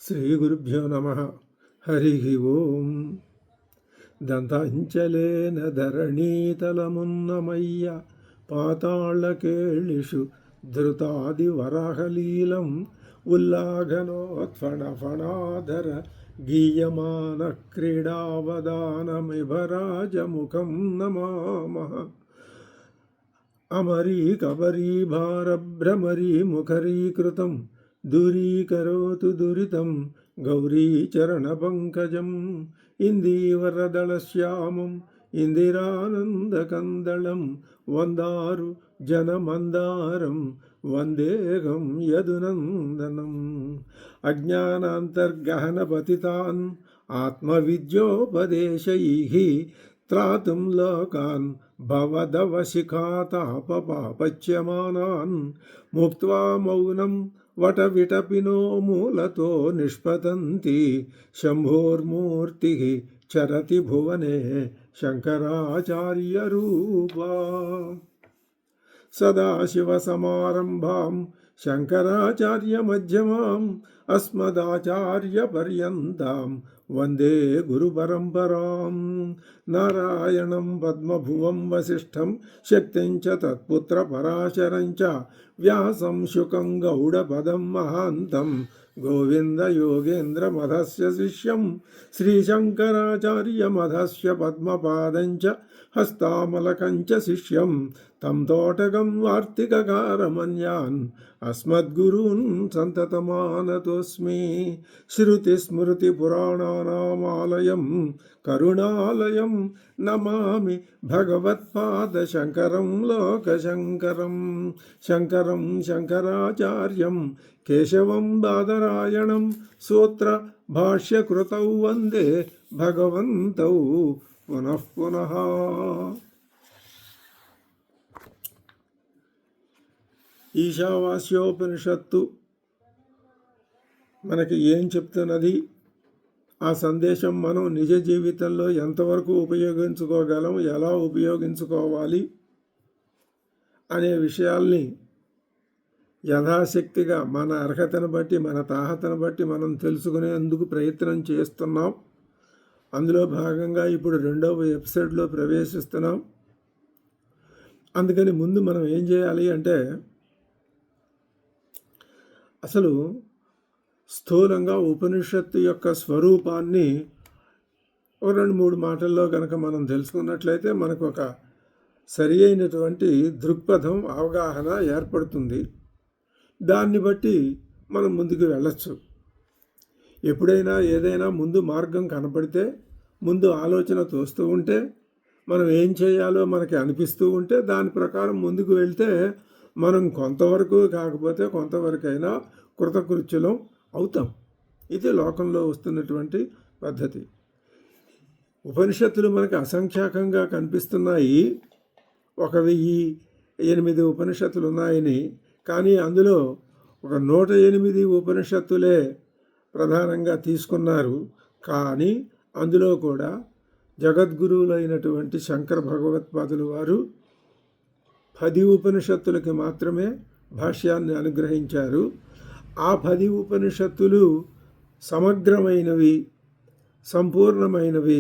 శ్రీగురుభ్యో నమ. హరి ఓం. దంతాంచలేన ధరణీతలమున్నమయ్య పాతాళకేళిషు ధృతాదివరాహలీలం ఉల్లాఘనోత్ఫణఫణాధర గీయమాన క్రీడావదానమిభరాజముఖం నమామః. అమరీకబరీభారభ్రమరీముఖరీకృతం దూరీకరోతు దురితం గౌరీచరణపంకజం ఇందీవరదళశ్యామం ఇందిరానందకందళం వందారు జనమందారం వందేహం యదునందనం. అజ్ఞానాంతర్గహనపతితాన్ ఆత్మవిద్యోపదేశైః త్రాతుం లోకాన్ భవదవశిఖాతాపపాపచ్యమానాన్ ముక్త్వా మౌనం వటవిటపినో మూలతో నిష్పతంతి శంభోర్మూర్తి చరతి భువనే శంకరాచార్యరూపా. సదాశివసమారంభాం శంకరాచార్యమధ్యమాం అస్మదాచార్యపర్యంతాం వందే గురుపరంపరాం. నారాయణం పద్మభువం వసిష్ఠం శక్తిం చ తత్పుత్రపరాశరం చ వ్యాసం శుకం గౌడపదం మహాంతం గోవిందయోగేంద్రమధస్య శిష్యం శ్రీశంకరాచార్యమధస్య పద్మపాదం చ హస్తామలకం చ శిష్యం తం తోటకం వార్తికకారమన్యాన్ అస్మద్గురూన్ సంతతమానతోస్మి. శృతిస్మృతిపురాణానామాలయం కరుణాలయం నమామి భగవత్పాదశంకరం లోకశంకరం. శంకరం శంకరాచార్యం కేశవం బాదరాయణం సూత్ర భాష్యకృతౌ వందే భగవంతౌ పునః పునః. ఈశావాస్యోపనిషత్తు మనకి ఏం చెప్తున్నది, ఆ సందేశం మనం నిజ జీవితంలో ఎంతవరకు ఉపయోగించుకోగలం, ఎలా ఉపయోగించుకోవాలి అనే విషయాల్ని యథాశక్తిగా మన అర్హతను బట్టి మన తాహతను బట్టి మనం తెలుసుకునేందుకు ప్రయత్నం చేస్తున్నాం. అందులో భాగంగా ఇప్పుడు 2వ ఎపిసోడ్లో ప్రవేశిస్తున్నాం. అందుకని ముందు మనం ఏం చేయాలి అంటే, అసలు స్థూలంగా ఉపనిషత్తు యొక్క స్వరూపాన్ని 2-3 మాటల్లో కనుక మనం తెలుసుకున్నట్లయితే మనకు ఒక సరి అయినటువంటి దృక్పథం అవగాహన ఏర్పడుతుంది. దాన్ని బట్టి మనం ముందుకు వెళ్ళచ్చు. ఎప్పుడైనా ఏదైనా ముందు మార్గం కనపడితే, ముందు ఆలోచన తోస్తూ ఉంటే, మనం ఏం చేయాలో మనకి అనిపిస్తూ ఉంటే దాని ప్రకారం ముందుకు వెళ్తే మనం కొంతవరకు కాకపోతే కొంతవరకైనా కృతకృత్యులం అవుతాం. ఇది లోకంలో వస్తున్నటువంటి పద్ధతి. ఉపనిషత్తులు మనకు అసంఖ్యాకంగా కనిపిస్తున్నాయి. 1008 ఉపనిషత్తులు ఉన్నాయని, కానీ అందులో 108 ఉపనిషత్తులే ప్రధానంగా తీసుకున్నారు. కానీ అందులో కూడా జగద్గురువులైనటువంటి శంకర భగవత్పాదులు వారు 10 ఉపనిషత్తులకి మాత్రమే భాష్యాన్ని అనుగ్రహించారు. ఆ 10 ఉపనిషత్తులు సమగ్రమైనవి, సంపూర్ణమైనవి.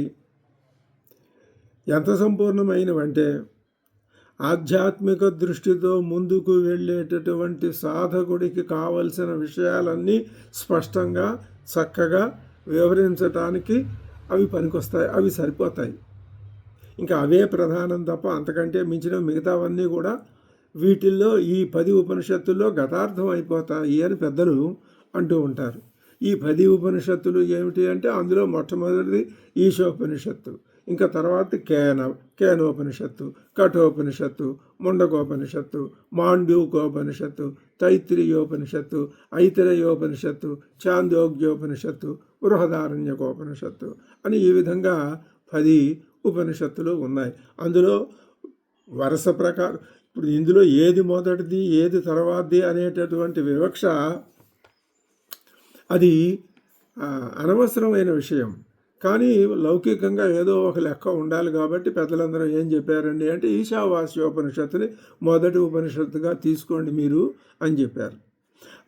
ఎంత సంపూర్ణమైనవంటే, ఆధ్యాత్మిక దృష్టితో ముందుకు వెళ్ళేటటువంటి సాధకుడికి కావలసిన విషయాలన్నీ స్పష్టంగా చక్కగా వివరించటానికి అవి పనికొస్తాయి, అవి సరిపోతాయి. ఇంకా అవే ప్రధానం తప్ప అంతకంటే మించిన మిగతావన్నీ కూడా వీటిల్లో ఈ 10 ఉపనిషత్తుల్లో గతార్థం అయిపోతాయి అని పెద్దలు అంటూ ఉంటారు. ఈ 10 ఉపనిషత్తులు ఏమిటి అంటే, అందులో మొట్టమొదటిది ఈశోపనిషత్తు, ఇంకా తర్వాత కేనోపనిషత్తు, కఠోపనిషత్తు, ముండకోపనిషత్తు, మాండ్యూకోపనిషత్తు, తైత్తిరీయోపనిషత్తు, ఐతిరేయోపనిషత్తు, ఛాందోగ్యోపనిషత్తు, బృహదారణ్యకోపనిషత్తు అని ఈ విధంగా 10 ఉపనిషత్తులు ఉన్నాయి. అందులో వరుస ప్రకారం ఇప్పుడు ఇందులో ఏది మొదటిది ఏది తర్వాతది అనేటటువంటి వివక్ష అది అనవసరమైన విషయం. కానీ లౌకికంగా ఏదో ఒక లెక్క ఉండాలి కాబట్టి పెద్దలందరూ ఏం చెప్పారండి అంటే, ఈశావాస్యోపనిషత్తుని మొదటి ఉపనిషత్తుగా తీసుకోండి మీరు అని చెప్పారు.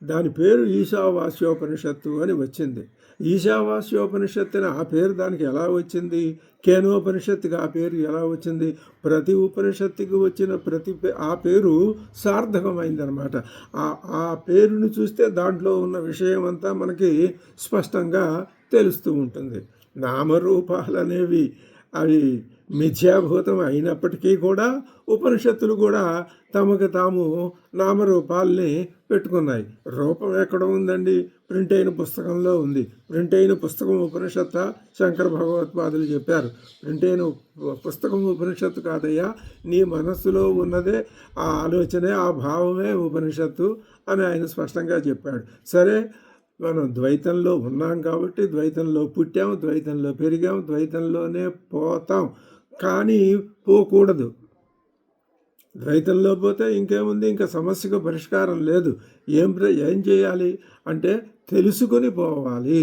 దాని పేరు ఈశావాస్యోపనిషత్తు అని వచ్చింది. ఈశావాస్యోపనిషత్తు అని ఆ పేరు దానికి ఎలా వచ్చింది? కేనోపనిషత్తుకి ఆ పేరు ఎలా వచ్చింది? ప్రతి ఉపనిషత్తుకి వచ్చిన ఆ పేరు సార్థకమైందనమాట. ఆ పేరును చూస్తే దాంట్లో ఉన్న విషయం అంతా మనకి స్పష్టంగా తెలుస్తూ ఉంటుంది. నామరూపాలనేవి అవి మిథ్యాభూతం అయినప్పటికీ కూడా ఉపనిషత్తులు కూడా తమకు తాము నామరూపాల్ని పెట్టుకున్నాయి. రూపం ఎక్కడ ఉందండి? ప్రింట్ అయిన పుస్తకంలో ఉంది. ప్రింట్ అయిన పుస్తకం ఉపనిషత్త? శంకర భగవత్పాదులు చెప్పారు, ప్రింట్ అయిన పుస్తకం ఉపనిషత్తు కాదయ్యా, నీ మనస్సులో ఉన్నదే ఆ ఆలోచనే, ఆ భావమే ఉపనిషత్తు అని ఆయన స్పష్టంగా చెప్పాడు. సరే, మనం ద్వైతంలో ఉన్నాం కాబట్టి ద్వైతంలో పుట్టాం, ద్వైతంలో పెరిగాం, ద్వైతంలోనే పోతాం. కానీ పోకూడదు. ద్వైతంలో పోతే ఇంకేముంది? ఇంకా సమస్యకు పరిష్కారం లేదు. ఏం చేయాలి అంటే తెలుసుకొని పోవాలి.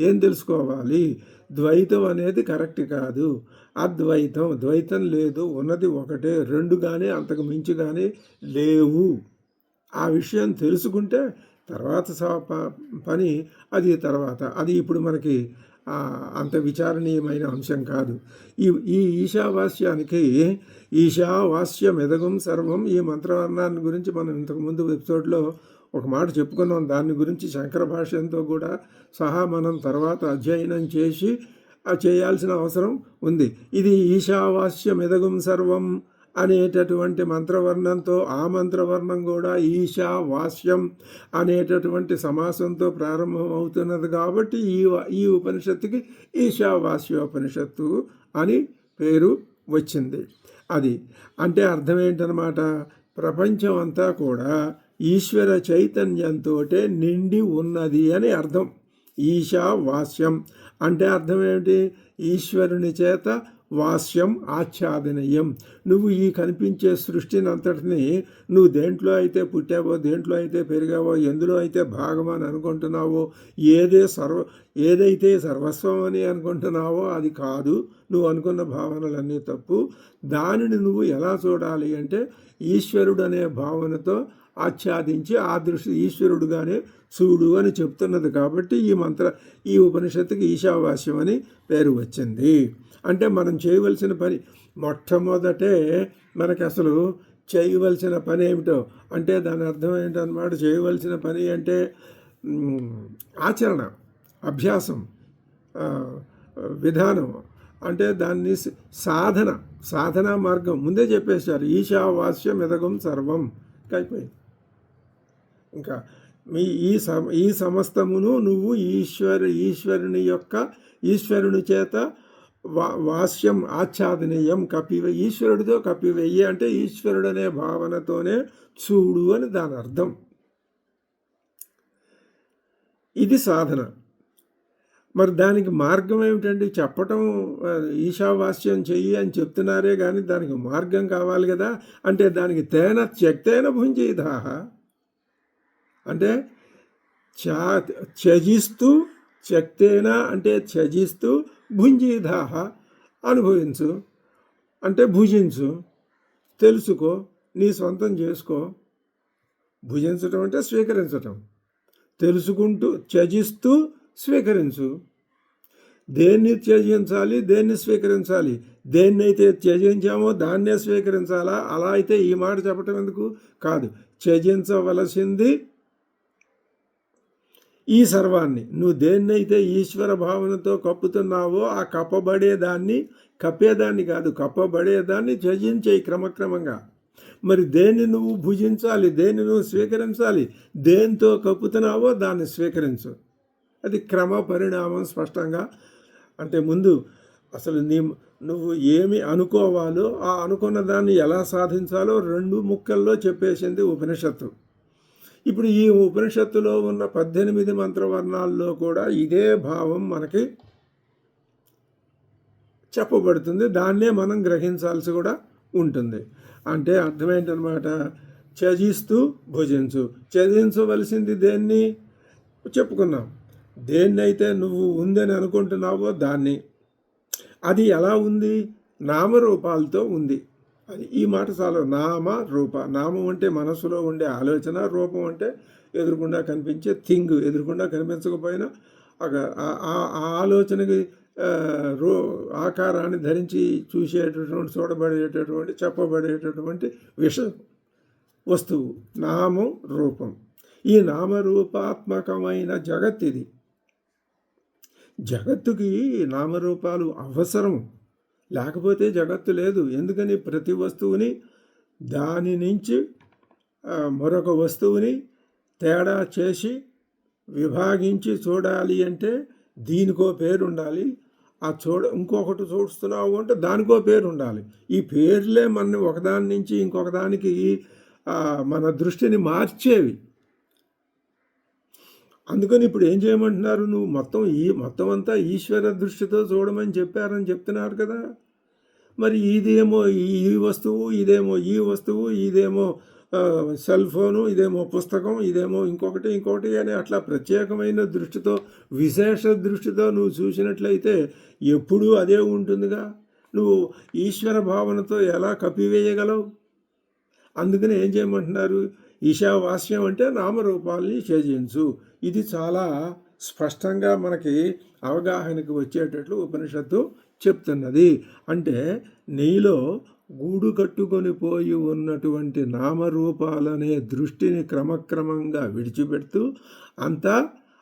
ఏం తెలుసుకోవాలి? ద్వైతం అనేది కరెక్ట్ కాదు, అద్వైతం, ద్వైతం లేదు, ఉన్నది ఒకటే, రెండు కానీ అంతకు మించి కానీ లేవు. ఆ విషయం తెలుసుకుంటే తర్వాత పని అది తర్వాత. అది ఇప్పుడు మనకి అంత విచారణీయమైన అంశం కాదు. ఈ ఈశావాస్యానికి ఈశావాస్యం ఎదగం సర్వం, ఈ మంత్రవర్ణాన్ని గురించి మనం ఇంతకుముందు ఎపిసోడ్లో ఒక మాట చెప్పుకున్నాం. దాని గురించి శంకర భాష్యంతో కూడా సహా మనం తర్వాత అధ్యయనం చేసి చేయాల్సిన అవసరం ఉంది. ఇది ఈశావాస్యం ఎదగం సర్వం అనేటటువంటి మంత్రవర్ణంతో, ఆ మంత్రవర్ణం కూడా ఈశావాస్యం అనేటటువంటి సమాసంతో ప్రారంభం అవుతున్నది కాబట్టి ఈ ఉపనిషత్తుకి ఈశావాస్యోపనిషత్తు అని పేరు వచ్చింది. అది అంటే అర్థం ఏంటనమాట? ప్రపంచం అంతా కూడా ఈశ్వర చైతన్యంతో నిండి ఉన్నది అని అర్థం. ఈశావాస్యం అంటే అర్థం ఏమిటి? ఈశ్వరుని చేత వాస్యం ఆచ్ఛాదనీయం. నువ్వు ఈ కనిపించే సృష్టిని అంతటిని నువ్వు దేంట్లో అయితే పుట్టావో, దేంట్లో అయితే పెరిగావో, ఎందులో అయితే భాగమని అనుకుంటున్నావో, ఏదైతే సర్వస్వం అని అనుకుంటున్నావో అది కాదు. నువ్వు అనుకున్న భావనలన్నీ తప్పు. దానిని నువ్వు ఎలా చూడాలి అంటే ఈశ్వరుడు అనే భావనతో ఆచ్ఛాదించి ఆ దృష్టి ఈశ్వరుడుగానే చూడు అని చెప్తున్నది. కాబట్టి ఈ ఉపనిషత్తుకి ఈశావాస్యం అని పేరు వచ్చింది. అంటే మనం చేయవలసిన పని మొట్టమొదటే మనకి అసలు చేయవలసిన పని ఏమిటో అంటే దాని అర్థం ఏంటన్నమాట. చేయవలసిన పని అంటే ఆచరణ, అభ్యాసం, విధానం, అంటే దాన్ని సాధన మార్గం ముందే చెప్పేశారు. ఈశావాస్యం ఎదగం సర్వం అయిపోయింది. ఇంకా ఈ సమస్తమును నువ్వు ఈశ్వరుని చేత వాస్యం ఆచ్ఛాదనీయం ఈశ్వరుడితో కప్పివెయ్యి అంటే ఈశ్వరుడు అనే భావనతోనే చూడు అని దాని అర్థం. ఇది సాధన. మరి దానికి మార్గం ఏమిటండి? చెప్పటం ఈశావాస్యం చెయ్యి అని చెప్తున్నారే కానీ దానికి మార్గం కావాలి కదా. అంటే దానికి త్యక్తేన భుంజీదాహ అంటే త్యజిస్తూ, త్యక్తేన అంటే త్యజిస్తూ, భుంజీదాహ అనుభవించు అంటే భుజించు, తెలుసుకో, నీ సొంతం చేసుకో. భుజించటం అంటే స్వీకరించటం, తెలుసుకుంటూ త్యజిస్తూ స్వీకరించు. దేన్ని త్యజించాలి, దేన్ని స్వీకరించాలి? దేన్నైతే త్యజించామో దాన్నే స్వీకరించాలా? అలా అయితే ఈ మాట చెప్పటం ఎందుకు? కాదు, త్యజించవలసింది ఈ సర్వాన్ని. నువ్వు దేన్నైతే ఈశ్వర భావనతో కప్పుతున్నావో ఆ కప్పేదాన్ని కాదు, కప్పబడేదాన్ని త్యజించేయి క్రమక్రమంగా. మరి దేన్ని నువ్వు భుజించాలి, దేన్ని నువ్వు స్వీకరించాలి? దేంతో కప్పుతున్నావో దాన్ని స్వీకరించు. అది క్రమ పరిణామం స్పష్టంగా. అంటే ముందు అసలు నువ్వు ఏమి అనుకోవాలో ఆ అనుకున్న దాన్ని ఎలా సాధించాలో 2 ముక్కల్లో చెప్పేసింది ఉపనిషత్తు. ఇప్పుడు ఈ ఉపనిషత్తులో ఉన్న 18 మంత్రవర్ణాల్లో కూడా ఇదే భావం మనకి చెప్పబడుతుంది. దాన్నే మనం గ్రహించాల్సి కూడా ఉంటుంది. అంటే అర్థమేంటనమాట? త్యజిస్తూ భుజించు. త్యజించవలసింది దేన్ని చెప్పుకున్నాం. దేన్నైతే నువ్వు ఉందని అనుకుంటున్నావో దాన్ని. అది ఎలా ఉంది? నామరూపాలతో ఉంది. అది ఈ మాట చాలు. నామ రూప. నామం అంటే మనసులో ఉండే ఆలోచన, రూపం అంటే ఎదురుకుండా కనిపించే థింగ్. ఎదురుకుండా కనిపించకపోయినా ఆ ఆలోచనకి రూ ఆకారాన్ని ధరించి చూసేటటువంటి, చూడబడేటటువంటి, చెప్పబడేటటువంటి వస్తువు నామం రూపం. ఈ నామరూపాత్మకమైన జగత్ ఇది. జగత్తుకి నామరూపాలు అవసరం, లేకపోతే జగత్తు లేదు. ఎందుకని ప్రతి వస్తువుని దాని నుంచి మరొక వస్తువుని తేడా చేసి విభాగించి చూడాలి అంటే దీనికో పేరు ఉండాలి. ఇంకొకటి చూస్తున్నావు అంటే దానికో పేరు ఉండాలి. ఈ పేర్లే మన ఒకదాని నుంచి ఇంకొకదానికి మన దృష్టిని మార్చేవి. అందుకని ఇప్పుడు ఏం చేయమంటున్నారు? నువ్వు మొత్తం అంతా ఈశ్వర దృష్టితో చూడమని చెప్పారని చెప్తున్నారు కదా. మరి ఇదేమో ఈ వస్తువు, ఇదేమో ఈ వస్తువు, ఇదేమో సెల్ ఫోను, ఇదేమో పుస్తకం, ఇదేమో ఇంకొకటి అని అట్లా ప్రత్యేకమైన దృష్టితో, విశేష దృష్టితో నువ్వు చూసినట్లయితే ఎప్పుడూ అదే ఉంటుందిగా. నువ్వు ఈశ్వర భావనతో ఎలా కప్పివేయగలవు? అందుకని ఏం చేయమంటున్నారు? ఈశావాస్యం అంటే నామరూపాలని ఛేదించు. ఇది చాలా స్పష్టంగా మనకి అవగాహనకి వచ్చేటట్లు ఉపనిషత్తు చెప్తున్నది. అంటే నీలో గూడు కట్టుకొని పోయి ఉన్నటువంటి నామరూపాలనే దృష్టిని క్రమక్రమంగా విడిచిపెడుతూ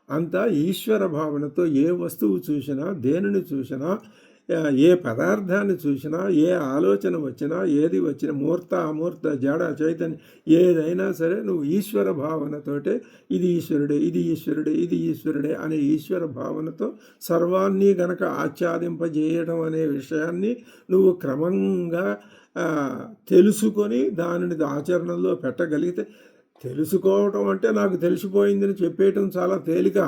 అంతా ఈశ్వర భావనతో ఏ వస్తువు చూసినా, దేనిని చూసినా, ఏ పదార్థాన్ని చూసినా, ఏ ఆలోచన వచ్చినా, ఏది వచ్చినా, మూర్త అమూర్త జడ చైతన్యం ఏదైనా సరే నువ్వు ఈశ్వర భావనతోటే ఇది ఈశ్వరుడే, ఇది ఈశ్వరుడే, ఇది ఈశ్వరుడే అనే ఈశ్వర భావనతో సర్వాన్ని గనక ఆచ్ఛాదింపజేయడం అనే విషయాన్ని నువ్వు క్రమంగా తెలుసుకొని దానిని ఆచరణలో పెట్టగలిగితే, తెలుసుకోవటం అంటే నాకు తెలిసిపోయిందని చెప్పేయటం చాలా తేలిక.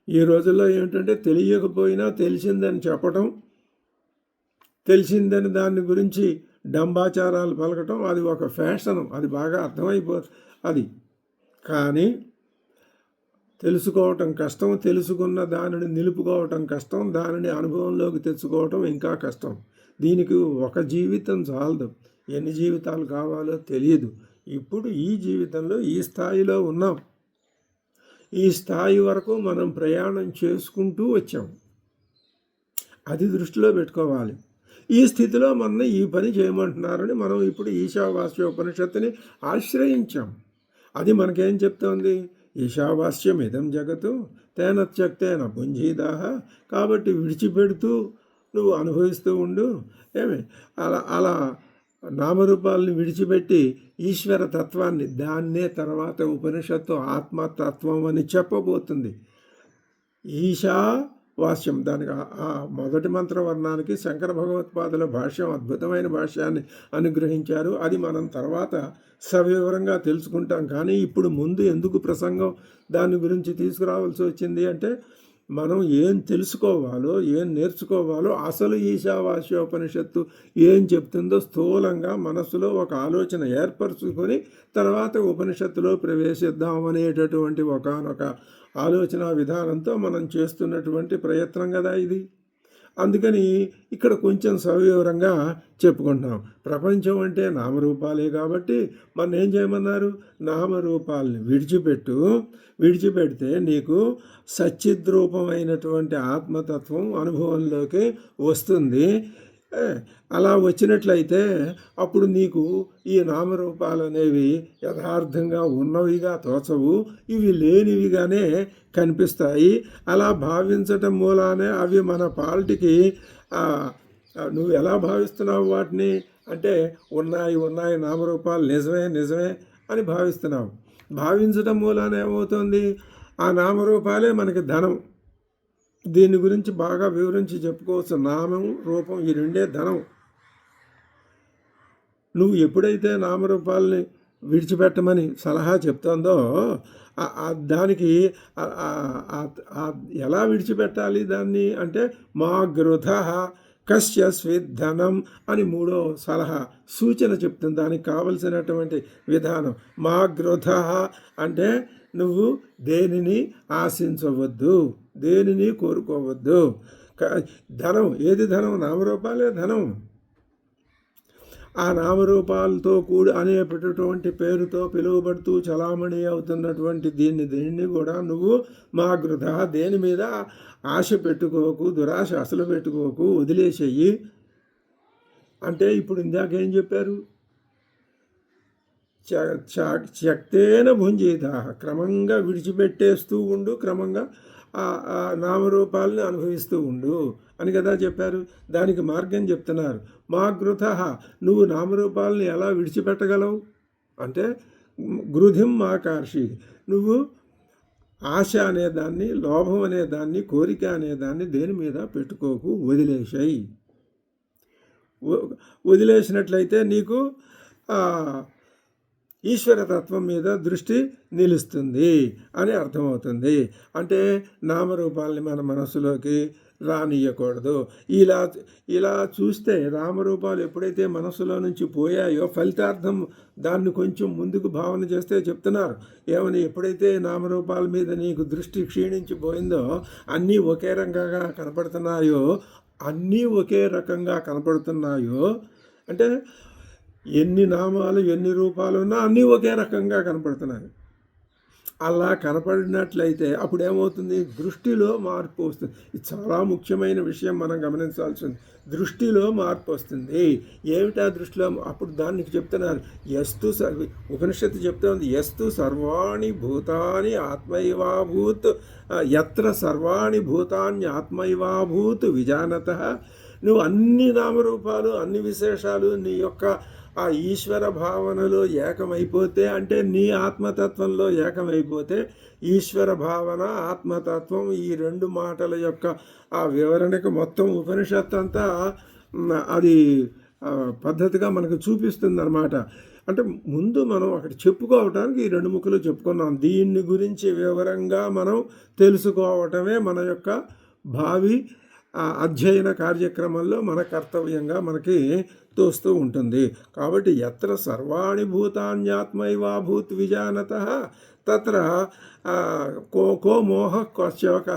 ఈ రోజుల్లో ఏమిటంటే తెలియకపోయినా తెలిసిందని చెప్పటం, తెలిసిందని దాని గురించి డంబాచారాలు పలకటం, అది ఒక ఫ్యాషను. అది బాగా అది కానీ తెలుసుకోవటం కష్టం, తెలుసుకున్న దానిని నిలుపుకోవటం కష్టం, దానిని అనుభవంలోకి తెచ్చుకోవటం ఇంకా కష్టం. దీనికి ఒక జీవితం చాలదు, ఎన్ని జీవితాలు కావాలో తెలియదు. ఇప్పుడు ఈ జీవితంలో ఈ స్థాయిలో ఉన్నాం. ఈ స్థాయి వరకు మనం ప్రయాణం చేసుకుంటూ వచ్చాం. అది దృష్టిలో పెట్టుకోవాలి. ఈ స్థితిలో మన ఈ పని చేయమంటున్నారని మనం ఇప్పుడు ఈశావాస్యోపనిషత్తుని ఆశ్రయించాం. అది మనకేం చెప్తోంది? ఈశావాస్యం ఇదం జగత్తు తేనత్యక్తేన భుంజీదాహ. కాబట్టి విడిచిపెడుతూ నువ్వు అనుభవిస్తూ ఉండు. అలా నామరూపాలను విడిచిపెట్టి ఈశ్వర తత్వాన్ని, దాన్నే తర్వాత ఉపనిషత్తు ఆత్మతత్వం అని చెప్పబోతుంది. ఈశావాస్యం, దానికి ఆ మొదటి మంత్రవర్ణానికి శంకర భగవత్పాదుల భాష్యం, అద్భుతమైన భాష్యాన్ని అనుగ్రహించారు. అది మనం తర్వాత సవివరంగా తెలుసుకుంటాం. కానీ ఇప్పుడు ముందు ఎందుకు ప్రసంగం దాని గురించి తీసుకురావాల్సి వచ్చింది అంటే, మనం ఏం తెలుసుకోవాలో, ఏం నేర్చుకోవాలో, అసలు ఈశావాస్యోపనిషత్తు ఏం చెప్తుందో స్థూలంగా మనసులో ఒక ఆలోచన ఏర్పరచుకొని తర్వాత ఉపనిషత్తులో ప్రవేశిద్దాం అనేటటువంటి ఒకానొక ఆలోచన విధానంతో మనం చేస్తున్నటువంటి ప్రయత్నం కదా ఇది. అందుకని ఇక్కడ కొంచెం సవివరంగా చెప్పుకుంటున్నాం. ప్రపంచం అంటే నామరూపాలే కాబట్టి మనం ఏం చేయమన్నారు? నామరూపాలని విడిచిపెడితే నీకు సచ్చిద్రూపమైనటువంటి ఆత్మతత్వం అనుభవంలోకి వస్తుంది. అలా వచ్చినట్లయితే అప్పుడు నీకు ఈ నామరూపాలు అనేవి యథార్థంగా ఉన్నవిగా తోచవు, ఇవి లేనివిగానే కనిపిస్తాయి. అలా భావించటం మూలానే అవి మన పాలిటికి నువ్వు ఎలా భావిస్తున్నావు వాటిని అంటే ఉన్నాయి నామరూపాలు నిజమే అని భావిస్తున్నావు. భావించటం మూలానే ఏమవుతుంది? ఆ నామరూపాలే మనకి ధనం. దీని గురించి బాగా వివరించి చెప్పుకోవచ్చు. నామం రూపం ఈ రెండే ధనం. నువ్వు ఎప్పుడైతే నామరూపాలని విడిచిపెట్టమని సలహా చెప్తుందో దానికి ఎలా విడిచిపెట్టాలి దాన్ని అంటే మా గృధ కస్య స్విద్ధనం అని మూడో సలహా సూచన చెప్తుంది. దానికి కావలసినటువంటి విధానం మా గృధ అంటే నువ్వు దేనిని ఆశించవద్దు, దేనిని కోరుకోవద్దు. ధనం ఏది? ధనం నామరూపాలే ధనం. ఆ నామరూపాలతో కూడి అనేటటువంటి పేరుతో పిలువబడుతూ చలామణి అవుతున్నటువంటి దీన్ని కూడా నువ్వు మా గృధ దేని మీద ఆశ పెట్టుకోకు, దురాశ అసలు పెట్టుకోకు, వదిలేసేయి. అంటే ఇప్పుడు ఇందాకేం చెప్పారు? త్యక్తేన భుంజీత, క్రమంగా విడిచిపెట్టేస్తూ ఉండు, క్రమంగా ఆ నామరూపాలని అనుభవిస్తూ ఉండు అని కదా చెప్పారు. దానికి మార్గం చెప్తున్నారు. మా గృత, నువ్వు నామరూపాలని ఎలా విడిచిపెట్టగలవు అంటే గృధిం మా కార్షి, నువ్వు ఆశ అనేదాన్ని, లోభం అనేదాన్ని, కోరిక అనేదాన్ని దేని మీద పెట్టుకోకు, వదిలేసాయి. వదిలేసినట్లయితే నీకు ఈశ్వరతత్వం మీద దృష్టి నిలుస్తుంది అని అర్థమవుతుంది. అంటే నామరూపాలని మన మనసులోకి రానియకూడదు. ఇలా చూస్తే నామరూపాలు ఎప్పుడైతే మనసులో నుంచి పోయాయో ఫలితార్థం దాన్ని కొంచెం ముందుకు భావన చేస్తే చెప్తున్నారు ఏమని, ఎప్పుడైతే నామరూపాల మీద నీకు దృష్టి క్షీణించిపోయిందో, అన్నీ ఒకే రకంగా కనపడుతున్నాయో, అంటే ఎన్ని నామాలు ఎన్ని రూపాలు ఉన్నా అన్నీ ఒకే రకంగా కనపడుతున్నాయి. అలా కనపడినట్లయితే అప్పుడు ఏమవుతుంది? దృష్టిలో మార్పు వస్తుంది. ఇది చాలా ముఖ్యమైన విషయం, మనం గమనించాల్సింది. దృష్టిలో మార్పు వస్తుంది. ఏమిటా దృష్టిలో? అప్పుడు దానికి చెప్తున్నారు, ఉపనిషత్తు చెప్తుంది, యస్తు సర్వాణి భూతాని ఆత్మైవాభూత్, యత్ర సర్వాణి భూతాన్ని ఆత్మైవాభూత్ విజానత. నువ్వు అన్ని నామరూపాలు, అన్ని విశేషాలు నీ యొక్క ఆ ఈశ్వర భావనలో ఏకమైపోతే, అంటే నీ ఆత్మతత్వంలో ఏకమైపోతే, ఈశ్వర భావన ఆత్మతత్వం ఈ రెండు మాటల యొక్క ఆ వివరణకు మొత్తం ఉపనిషత్తు అంతా అది పద్ధతిగా మనకు చూపిస్తుంది అన్నమాట. అంటే ముందు మనం అక్కడ చెప్పుకోవటానికి ఈ రెండు ముక్కలు చెప్పుకున్నాం. దీన్ని గురించి వివరంగా మనం తెలుసుకోవటమే మన యొక్క భావి అధ్యయన కార్యక్రమంలో మన కర్తవ్యంగా మనకి తోస్తూ ఉంటుంది. కాబట్టి ఎత్ర సర్వాణి భూతాన్యాత్మైవాభూత్ విజానత తత్ర కో మోహ శోక.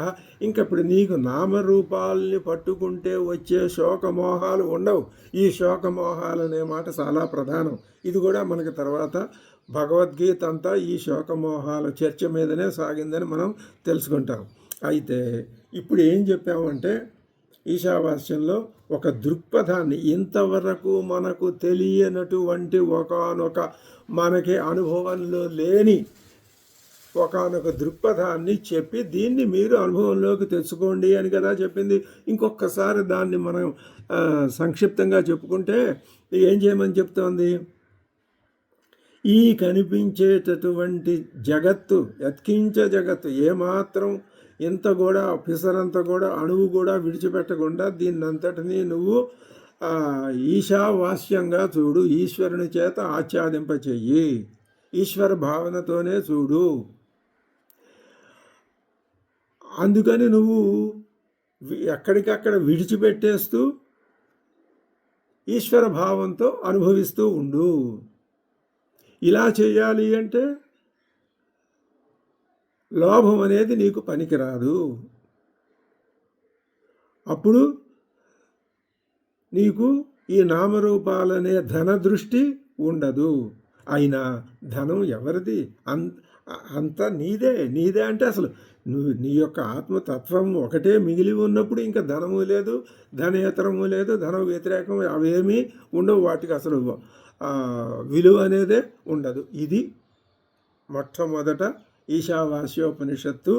ఇంకప్పుడు నీకు నామరూపాలని పట్టుకుంటే వచ్చే శోకమోహాలు ఉండవు. ఈ శోకమోహాలు అనే మాట చాలా ప్రధానం. ఇది కూడా మనకి తర్వాత భగవద్గీత అంతా ఈ శోకమోహాల చర్చ మీదనే సాగిందని మనం తెలుసుకుంటాం. అయితే ఇప్పుడు ఏం చెప్పామంటే, ఈశావాస్యంలో ఒక దృక్పథాన్ని, ఇంతవరకు మనకు తెలియనటువంటి ఒకానొక మనకి అనుభవంలో లేని ఒకానొక దృక్పథాన్ని చెప్పి దీన్ని మీరు అనుభవంలోకి తెచ్చుకోండి అని కదా చెప్పింది. ఇంకొకసారి దాన్ని మనం సంక్షిప్తంగా చెప్పుకుంటే ఏం చేయమని చెప్తోంది? ఈ కనిపించేటటువంటి జగత్తు, యత్కించ జగత్తు, ఏమాత్రం ఇంత కూడా పిసరంత కూడా అణువు కూడా విడిచిపెట్టకుండా దీన్నంతటినీ నువ్వు ఈశావాస్యంగా చూడు, ఈశ్వరుని చేత ఆచ్ఛాదింపచెయ్యి, ఈశ్వర భావనతోనే చూడు. అందుకని నువ్వు ఎక్కడికక్కడ విడిచిపెట్టేస్తూ ఈశ్వర భావంతో అనుభవిస్తూ ఉండు. ఇలా చేయాలి అంటే లోభం అనేది నీకు పనికిరాదు. అప్పుడు నీకు ఈ నామరూపాలనే ధన దృష్టి ఉండదు. అయినా ధనం ఎవరిది? అంత నీదే అంటే అసలు నీ యొక్క ఆత్మతత్వం ఒకటే మిగిలి ఉన్నప్పుడు ఇంకా ధనము లేదు, ధనేతరము లేదు, ధన వ్యతిరేకం అవేమీ ఉండవు. వాటికి అసలు విలువ అనేదే ఉండదు. ఇది మొట్టమొదట ఈశావాస్యోపనిషత్తు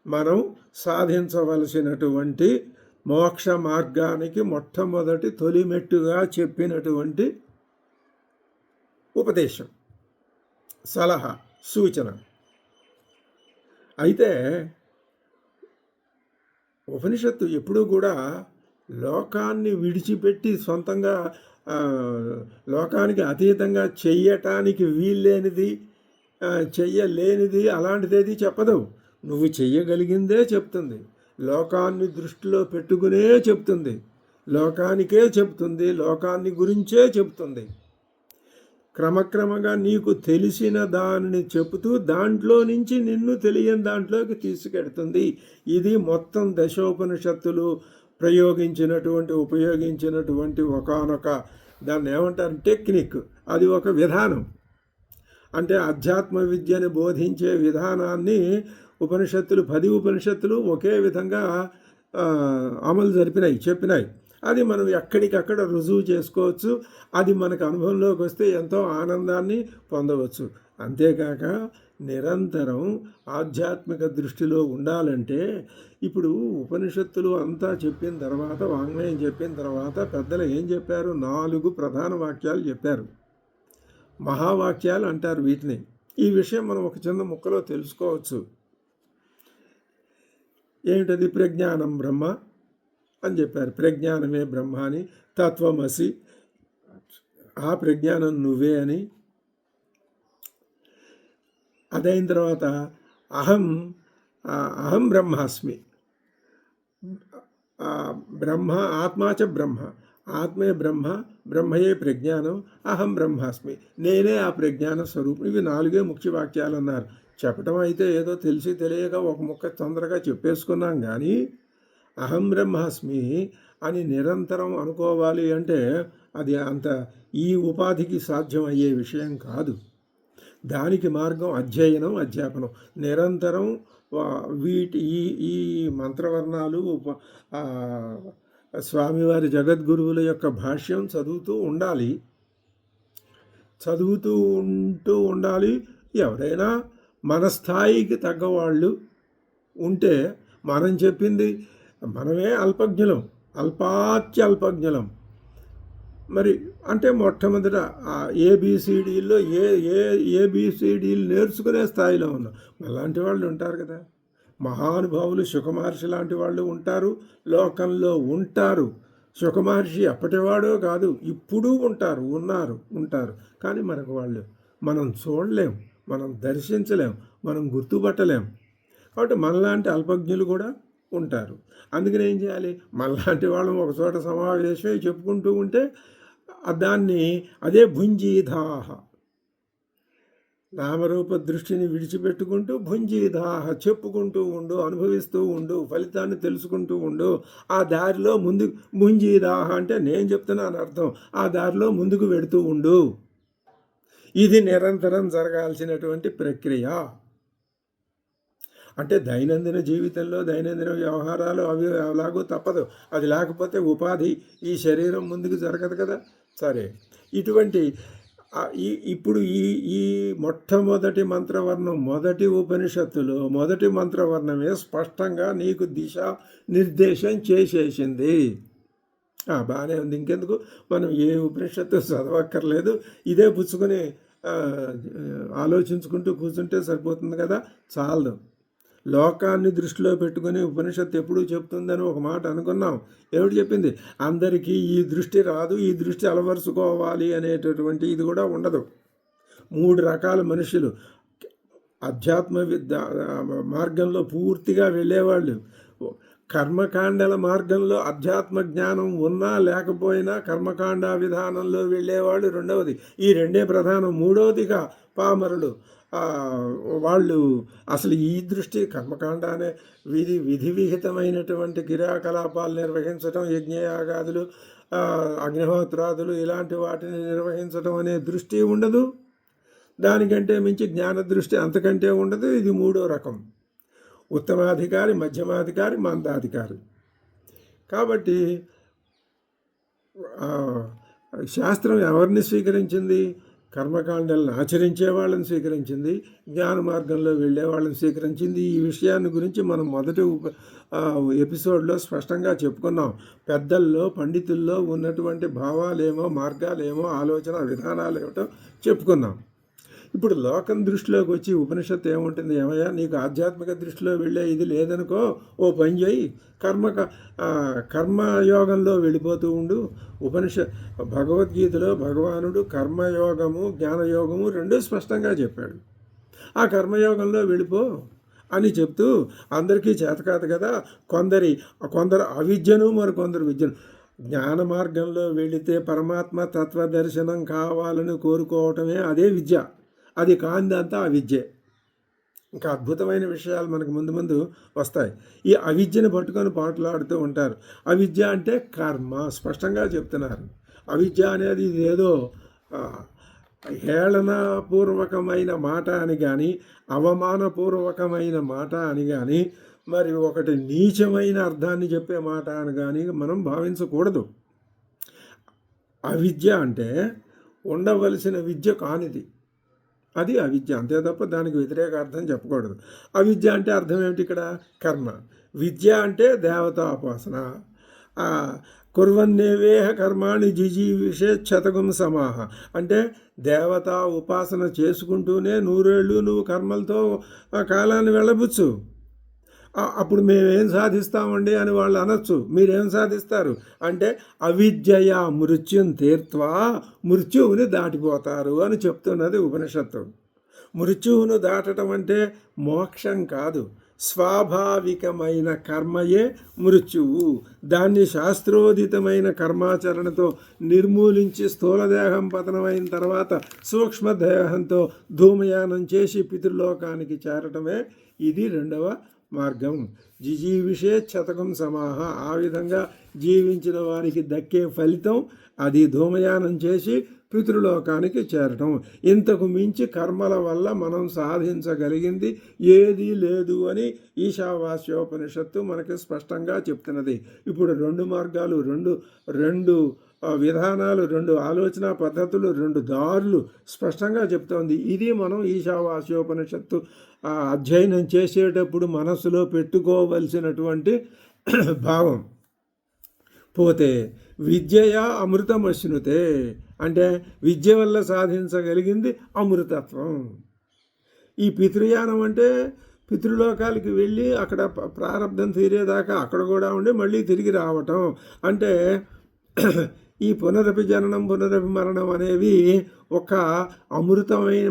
మనం సాధించవలసినటువంటి మోక్ష మార్గానికి మొట్టమొదటి తొలిమెట్టుగా చెప్పినటువంటి ఉపదేశం, సలహా, సూచన. అయితే ఉపనిషత్తు ఎప్పుడూ కూడా లోకాన్ని విడిచిపెట్టి సొంతంగా లోకానికి అతీతంగా చెయ్యటానికి వీల్లేనిది, చెయ్యలేనిది అలాంటిదేది చెప్పదు. నువ్వు చెయ్యగలిగిందే చెప్తుంది. లోకాన్ని దృష్టిలో పెట్టుకునే చెప్తుంది, లోకానికే చెప్తుంది, లోకాన్ని గురించే చెప్తుంది. క్రమక్రమంగా నీకు తెలిసిన దానిని చెబుతూ దాంట్లో నుంచి నిన్ను తెలియని దాంట్లోకి తీసుకెడుతుంది. ఇది మొత్తం దశోపనిషత్తులు ఉపయోగించినటువంటి ఒకానొక దాన్ని ఏమంటారు? టెక్నిక్. అది ఒక విధానం. అంటే అధ్యాత్మ విద్యని బోధించే విధానాన్ని ఉపనిషత్తులు 10 ఉపనిషత్తులు ఒకే విధంగా అమలు చెప్పినాయి. అది మనం ఎక్కడికక్కడ రుజువు చేసుకోవచ్చు. అది మనకు అనుభవంలోకి వస్తే ఎంతో ఆనందాన్ని పొందవచ్చు. అంతేకాక నిరంతరం ఆధ్యాత్మిక దృష్టిలో ఉండాలంటే ఇప్పుడు ఉపనిషత్తులు అంతా చెప్పిన తర్వాత, వాంగ్మయం చెప్పిన తర్వాత పెద్దలు ఏం చెప్పారు? 4 ప్రధాన వాక్యాలు చెప్పారు. మహావాక్యాలు అంటారు వీటిని. ఈ విషయం మనం ఒక చిన్న ముక్కలో తెలుసుకోవచ్చు. ఏమిటది? ప్రజ్ఞానం బ్రహ్మ అని చెప్పారు. ప్రజ్ఞానమే బ్రహ్మ అని. తత్వమసి, ఆ ప్రజ్ఞానం నువ్వే అని. అదైన తర్వాత అహం బ్రహ్మాస్మి. బ్రహ్మ ఆత్మాచ బ్రహ్మ. ఆత్మే బ్రహ్మ, బ్రహ్మయే ప్రజ్ఞానం, అహం బ్రహ్మాస్మి. నేనే ఆ ప్రజ్ఞాన స్వరూపం. ఇవి 4 ముఖ్య వాక్యాలు అన్నారు. చెప్పటం అయితే ఏదో తెలిసి తెలియక ఒక ముక్క తొందరగా చెప్పేసుకున్నాం. కానీ అహం బ్రహ్మాస్మి అని నిరంతరం అనుకోవాలి అంటే అది అంత ఈ ఉపాధికి సాధ్యం అయ్యే విషయం కాదు. దానికి మార్గం అధ్యయనం, అధ్యాపనం. నిరంతరం ఈ మంత్రవర్ణాలు స్వామివారి జగద్గురువుల యొక్క భాష్యం చదువుతూ ఉండాలి. ఎవరైనా మన స్థాయికి తగ్గవాళ్ళు ఉంటే మనం చెప్పింది, మనమే అల్పాత్యల్పజ్ఞులం. మరి అంటే మొట్టమొదట ఏబిసిడీల్లో ఏబిసిడీలు నేర్చుకునే స్థాయిలో ఉన్నాం. అలాంటి వాళ్ళు ఉంటారు కదా, మహానుభావులు. శుకమహర్షి లాంటి వాళ్ళు ఉంటారు, లోకంలో ఉంటారు. శుకమహర్షి అప్పటివాడో కాదు, ఇప్పుడు ఉంటారు. కానీ మనకు వాళ్ళు మనం చూడలేం, మనం దర్శించలేం, మనం గుర్తుపట్టలేం. కాబట్టి మనలాంటి అల్పజ్ఞులు కూడా ఉంటారు. అందుకని ఏం చేయాలి? మనలాంటి వాళ్ళం ఒక చోట సమావేశమై చెప్పుకుంటూ ఉంటే దాన్ని అదే భుంజీధాహ, నామరూప దృష్టిని విడిచిపెట్టుకుంటూ భుంజీధాహ చెప్పుకుంటూ ఉండు, అనుభవిస్తూ ఉండు, ఫలితాన్ని తెలుసుకుంటూ ఉండు. ఆ దారిలో భుంజీదాహ అంటే నేను చెప్తున్నాను అర్థం. ఆ దారిలో ముందుకు వెడుతూ ఉండు. ఇది నిరంతరం జరగాల్సినటువంటి ప్రక్రియ. అంటే దైనందిన జీవితంలో దైనందిన వ్యవహారాలు అవి అలాగూ తప్పదు. అది లేకపోతే ఉపాధి ఈ శరీరం ముందుకు జరగదు కదా. సరే, ఇటువంటి ఇప్పుడు ఈ మొట్టమొదటి మంత్రవర్ణం, మొదటి ఉపనిషత్తులో మొదటి మంత్రవర్ణమే స్పష్టంగా నీకు దిశ నిర్దేశం చేసేసింది. బాగానే ఉంది. ఇంకెందుకు మనం ఏ ఉపనిషత్తు చదవక్కర్లేదు. ఇదే పుచ్చుకొని ఆలోచించుకుంటూ కూర్చుంటే సరిపోతుంది కదా, చాలదు. లోకాన్ని దృష్టిలో పెట్టుకుని ఉపనిషత్తు ఎప్పుడూ చెప్తుందని ఒక మాట అనుకున్నాం. ఏమిటి చెప్పింది? అందరికీ ఈ దృష్టి రాదు, ఈ దృష్టి అలవరుచుకోవాలి అనేటటువంటి ఇది కూడా ఉండదు. 3 రకాల మనుషులు. అధ్యాత్మ మార్గంలో పూర్తిగా వెళ్ళేవాళ్ళు, కర్మకాండల మార్గంలో అధ్యాత్మ జ్ఞానం ఉన్నా లేకపోయినా కర్మకాండ విధానంలో వెళ్ళేవాళ్ళు రెండవది. ఈ 2 ప్రధానం. మూడవదిగా పామరులు. వాళ్ళు అసలు ఈ దృష్టి కర్మకాండ అనే విధి విహితమైనటువంటి క్రియాకలాపాలు నిర్వహించటం, యజ్ఞయాగాదులు, అగ్నిహోత్రాదులు ఇలాంటి వాటిని నిర్వహించటం అనే దృష్టి ఉండదు. దానికంటే మించి జ్ఞాన దృష్టి అంతకంటే ఉండదు. ఇది 3వ రకం. ఉత్తమాధికారి, మధ్యమాధికారి, మందాధికారి. కాబట్టి శాస్త్రం ఎవరిని స్వీకరించింది? కర్మకాండాలను ఆచరించే వాళ్ళని స్వీకరించింది, జ్ఞాన మార్గంలో వెళ్ళే వాళ్ళని స్వీకరించింది. ఈ విషయాన్ని గురించి మనం మొదటి ఎపిసోడ్లో స్పష్టంగా చెప్పుకున్నాం. పెద్దల్లో, పండితుల్లో ఉన్నటువంటి భావాలేమో, మార్గాలేమో, ఆలోచన విధానాలు ఏమిటో చెప్పుకున్నాం. ఇప్పుడు లోకం దృష్టిలోకి వచ్చి ఉపనిషత్తు ఏముంటుంది? ఏమయ్యా, నీకు ఆధ్యాత్మిక దృష్టిలో వెళ్ళే ఇది లేదనుకో, ఓ పని చేయి, కర్మయోగంలో వెళ్ళిపోతూ ఉండు. భగవద్గీతలో భగవానుడు కర్మయోగము, జ్ఞానయోగము 2 స్పష్టంగా చెప్పాడు. ఆ కర్మయోగంలో వెళ్ళిపో అని చెప్తూ, అందరికీ చేత కాదు కదా, కొందరు అవిద్యను, మరికొందరు విద్యను. జ్ఞాన మార్గంలో వెళితే పరమాత్మ తత్వదర్శనం కావాలని కోరుకోవటమే అదే విద్య. అది కాందంతా అవిద్యే. ఇంకా అద్భుతమైన విషయాలు మనకు ముందు వస్తాయి. ఈ అవిద్యను పట్టుకొని పాటలాడుతూ ఉంటారు. అవిద్య అంటే కర్మ, స్పష్టంగా చెప్తున్నారు. అవిద్య అనేది ఇదేదో హేళనపూర్వకమైన మాట అని కానీ అవమానపూర్వకమైన మాట అని కానీ మరి ఒకటి నీచమైన అర్థాన్ని చెప్పే మాట అని కానీ మనం భావించకూడదు. అవిద్య అంటే ఉండవలసిన విద్య కానిది, అది అవిద్య, అంతే తప్ప దానికి వ్యతిరేక అర్థం చెప్పకూడదు. అవిద్య అంటే అర్థం ఏమిటి ఇక్కడ? కర్మ. విద్య అంటే దేవతాపాసన. కుర్వన్నేవేహ కర్మాణి జిజీవిషేచ్చతకం సమాహ అంటే దేవతా ఉపాసన చేసుకుంటూనే నూరేళ్ళు నువ్వు కర్మలతో ఆ కాలాన్ని వెళ్ళబుచ్చు. అప్పుడు మేమేం సాధిస్తామండి అని వాళ్ళు అనొచ్చు. మీరేం సాధిస్తారు అంటే అవిద్యయా మృత్యుం తీర్త్వా మృత్యువుని దాటిపోతారు అని చెప్తున్నది ఉపనిషత్తు. మృత్యువును దాటడం అంటే మోక్షం కాదు, స్వాభావికమైన కర్మయే మృత్యువు. దాన్ని శాస్త్రోదితమైన కర్మాచరణతో నిర్మూలించి స్థూలదేహం పతనమైన తర్వాత సూక్ష్మదేహంతో ధూమయానం చేసి పితృలోకానికి చేరటమే ఇది రెండవ మార్గం. జిజీవిషేచ్చతకం సమాహ. ఆ విధంగా జీవించిన వారికి దక్కే ఫలితం అది ధూమయానం చేసి పితృలోకానికి చేరటం. ఇంతకు మించి కర్మల వల్ల మనం సాధించగలిగింది ఏదీ లేదు అని ఈశావాస్యోపనిషత్తు మనకి స్పష్టంగా చెప్తున్నది. ఇప్పుడు రెండు మార్గాలు, రెండు విధానాలు, రెండు ఆలోచన పద్ధతులు, రెండు దారులు స్పష్టంగా చెప్తోంది. ఇది మనం ఈశావాస్యోపనిషత్తు అధ్యయనం చేసేటప్పుడు మనసులో పెట్టుకోవలసినటువంటి భావం. పోతే విద్యయా అమృతమశ్నుతే అంటే విద్య వల్ల సాధించగలిగింది అమృతత్వం. ఈ పితృయానం అంటే పితృలోకాలకి వెళ్ళి అక్కడ ప్రారంధం తీరేదాకా అక్కడ కూడా ఉండి మళ్ళీ తిరిగి రావటం. అంటే ఈ పునరపి జననం పునరపి మరణం అనేవి ఒక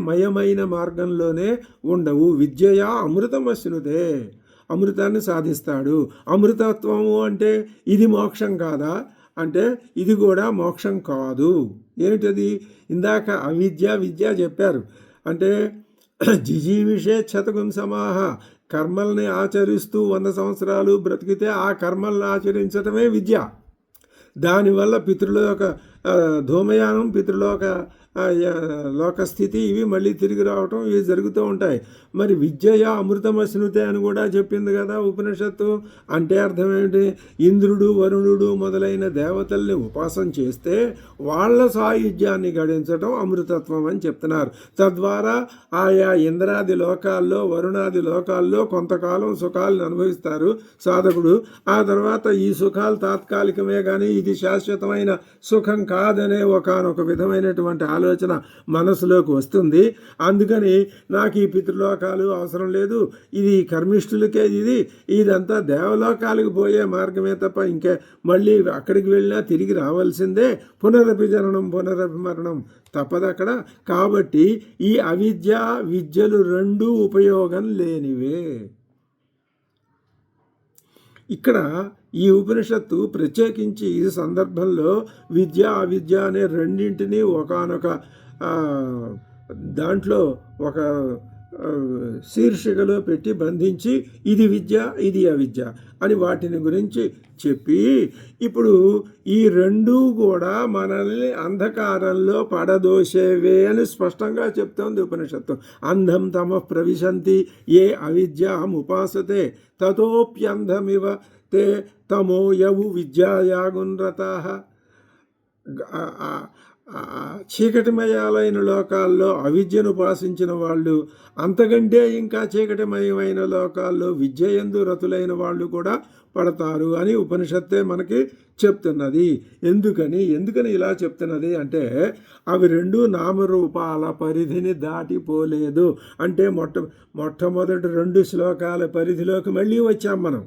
మయమైన మార్గంలోనే ఉండవు. విద్యయా అమృతమశ్నుతే అమృతాన్ని సాధిస్తాడు. అమృతత్వము అంటే ఇది మోక్షం కాదా అంటే ఇది కూడా మోక్షం కాదు. ఏమిటది? ఇందాక అవిద్య విద్య చెప్పారు. అంటే జిజీవిషేచ్చతకం సమాహ కర్మల్ని ఆచరిస్తూ 100 సంవత్సరాలు బ్రతికితే ఆ కర్మల్ని ఆచరించటమే విద్య. దానివల్ల పితృలోక ధూమయానం, పితృలోక లోకస్థితి ఇవి మళ్ళీ తిరిగి రావటం ఇవి జరుగుతూ ఉంటాయి. మరి విద్యయా అమృతమశ్నుతే అని కూడా చెప్పింది కదా ఉపనిషత్తు. అంటే అర్థం ఏమిటి? ఇంద్రుడు వరుణుడు మొదలైన దేవతల్ని ఉపాసన చేస్తే వాళ్ళ సాయుధ్యాన్ని గడించడం అమృతత్వం అని చెప్తున్నారు. తద్వారా ఆయా ఇంద్రాది లోకాల్లో వరుణాది లోకాల్లో కొంతకాలం సుఖాలను అనుభవిస్తారు సాధకుడు. ఆ తర్వాత ఈ సుఖాలు తాత్కాలికమే కానీ ఇది శాశ్వతమైన సుఖం కాదనే ఒకానొక విధమైనటువంటి ఆలోచన మనసులోకి వస్తుంది. అందుకని నాకు ఈ పితృలోకాలు అవసరం లేదు, ఇది కర్మిష్ఠులకే, ఇదంతా దేవలోకాలకు పోయే మార్గమే తప్ప ఇంకా మళ్ళీ అక్కడికి వెళ్ళినా తిరిగి రావాల్సిందే. పునరపి జననం పునరపి మరణం తప్పదక్కడ. కాబట్టి ఈ అవిద్య విద్యలు రెండూ ఉపయోగం లేనివే. ఇక్కడ ఈ ఉపనిషత్తు ప్రత్యేకించి ఈ సందర్భంలో విద్య అవిద్య అనే రెండింటినీ ఒకానొక దాంట్లో ఒక శీర్షికలో పెట్టి బంధించి ఇది విద్య ఇది అవిద్య అని వాటిని గురించి చెప్పి ఇప్పుడు ఈ రెండూ కూడా మనల్ని అంధకారంలో పడదోసేవే అని స్పష్టంగా చెప్తోంది ఉపనిషత్తు. అంధం తమః ప్రవిశంతి ఏ అవిద్యాముపాసతే తతోప్యంధమివ తే తమో యవు విద్యాయాగున్రతాః. చీకటిమయాలైన లోకాల్లో అవిద్యను ఉపాసించిన వాళ్ళు, అంతకంటే ఇంకా చీకటిమయమైన లోకాల్లో విద్య యందు రతులైన వాళ్ళు కూడా పడతారు అని ఉపనిషత్తే మనకి చెప్తున్నది. ఎందుకని ఇలా చెప్తున్నది అంటే అవి రెండు నామరూపాల పరిధిని దాటిపోలేదు. అంటే మొట్టమొదటి 2 శ్లోకాల పరిధిలోకి మళ్ళీ వచ్చాం మనం.